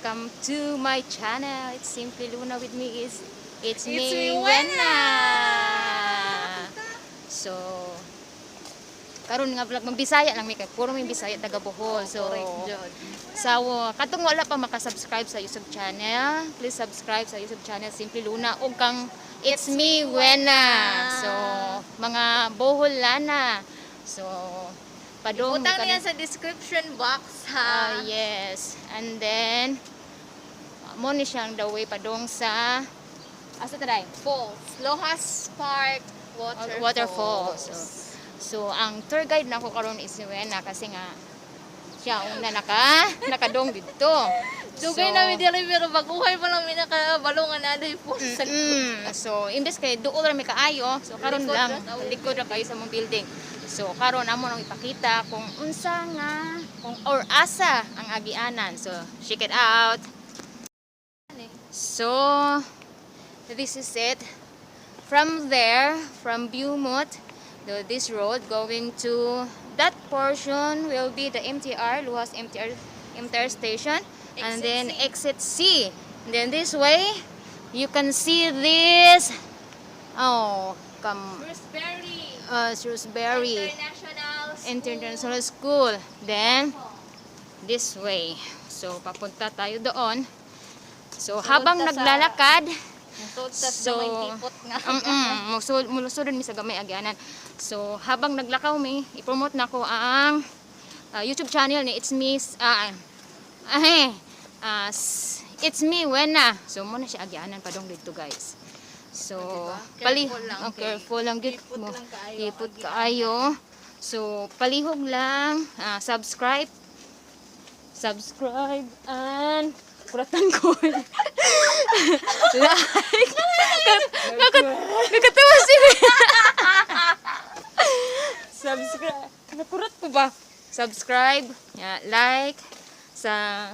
welcome to my channel. It's SimplyLoona. With me is it's me, wenah. So karon nga vlog Bisaya lang mi kay puro may Bisaya taga Bohol. So katong wala pa makasubscribe sa YouTube channel, please subscribe sa YouTube channel SimplyLoona ug kang it's me wenah. So mga Bohol lana. So padong Utang niya sa description box ha. Yes. And then mo ni siyang the way padong sa asa taday? Falls. Lohas Park Waterfalls. So ang tour guide nako karon is si wenah kasi nga siya una nakadong dito. Dugay na mi diri pero baguhay pa lang mi nakabalungan na day po. So imbes kay duol ra mi kaayo, so karon lang likod ra kayo sa mong building. So karon amo nang ipakita kung unsa nga or asa ang agianan. So check it out. So this is it. From there, from Beaumont, this road going to that portion will be the MTR, LOHAS MTR station, and then exit C. And then this way, you can see this. Shrewsbury International School. Then this way. So papunta tayo doon. So habang naglalakad, mulusod mi sa gamay agianan. So habang naglakaw mi, i-promote nako ang YouTube channel ni It's Me wenah. So mo na siya agianan padong dito guys. So careful lang gid mo. Ipot kaayo. So palihog lang, subscribe and kuratan ko. Like. Nakatawa siya. Subscribe. Nakurat ko ba? Subscribe, like sa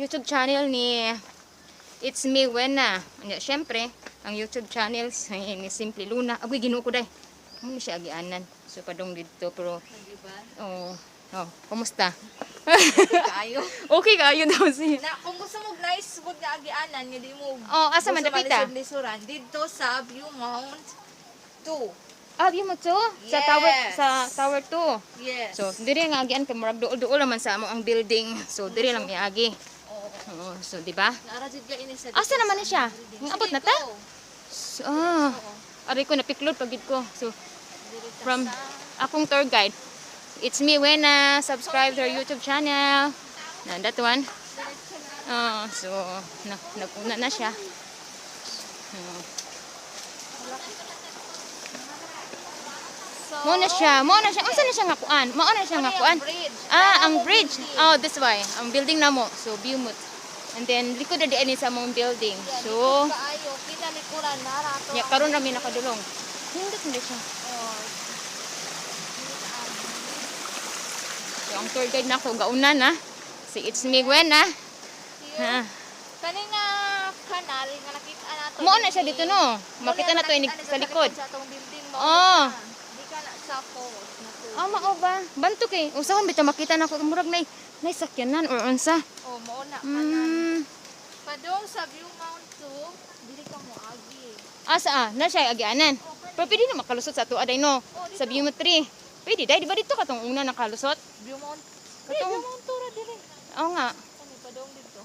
YouTube channel ni It's Me wenah. Syempre, ang YouTube channel ni SimplyLoona. Agoy ginuo ko day. Mo siya agianan. So padong dito pero kumusta? Okay kayo daw siya. Kung gusto mo nice food nga agianan, nga di mo. Asa man dapita? Dito sa Beaumont 2. Beaumont 2? Yes. Sa Tower 2. Yes. So diri nga agian kay murag duol naman sa amo ang building. So diri lang miagi. So di ba? Naarajid ka ini sa. Asa naman na siya? Ang abot na ta? So, aray ko napiklod pagid ko. So from akong tour guide, It's Me wenah. Subscribe to our YouTube channel. That one. So naguna na siya. Mo na siya. Unsa na siya nga kuan? Mao na siya nga kuan. Ang bridge. This way. Ang building namo. So Beaumont. And then likod na diani sa mong building. So kita likuran na rato. karon ra mi nakadulong. Hindi siya. So ang tour guide nako gauna na. Si It's Me wenah. Kani nga kanal nga nakita nato. Mo na siya dito no. Makita na to inig sa likod. Sa atong building mo. Di ka na sa falls na to. Mao ba? Banto kay usahon bitaw makita nako murag nay sakyanan or unsa. Mao na kanan. Padong sa Beaumont 2, dili ka mo agi. Asa na siya agianan. Pero pwede na makalusot sa tuwa day no. Sa Beaumont 3. Pwede day di ba dito katong una nakalusot? Beaumont. Beaumont ra dili. nga. Kani padong dito.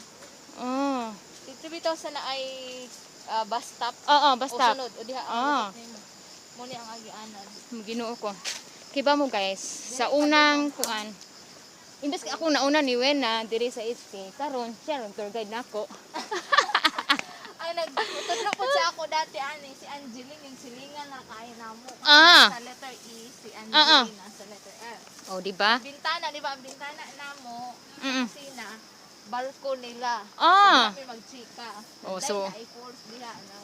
Dito bitaw sa na ay bus stop. Bus stop. Sunod o diha. Mo ni ang agianan. Ginoo ko. Kiba mo guys, sa unang kuan. Imbes ako nauna ni wenah diri sa HP. Karon siya ang tour guide nako. Ay nagtutulog po sa ako dati ani si Angeline yung silingan na kaya namo. Sa letter E si Angeline sa letter F. Di ba? Bintana, di ba? Ang bintana namo. Sina balko nila. Kami magchika. So ay force diha na.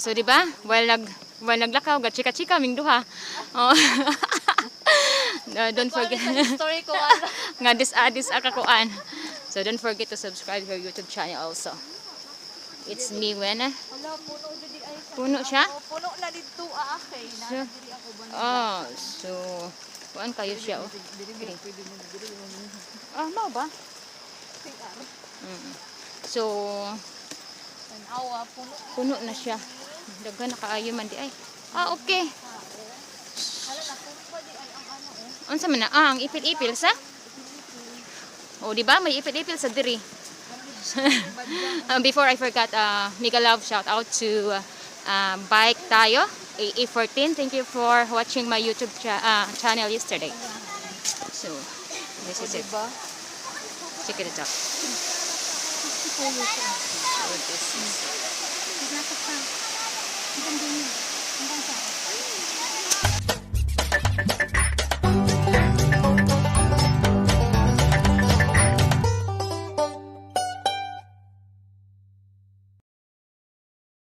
so di ba? While naglakaw ga chika-chika ming duha. Don't forget. Story ko nga dis ka kuan. So don't forget to subscribe to our YouTube channel also. It's Me wenah. Wala puno dili ay. Puno siya? Puno na dito akay. Na diri ako ba? So kuan kayo siya Diri mau ba? So, Tanawa, puno. puno na siya. Daghan na kaayo man di ay. Okay. Hala na, puno pa di ay ang ano eh. Unsa man na? Ang ipil-ipil sa? Oh, di ba? May ipil-ipil sa diri. Before I forgot, mega love shout out to Bike Tayo, AA14. Thank you for watching my YouTube channel yesterday. So, this is it. Diba? Check it out. So, this is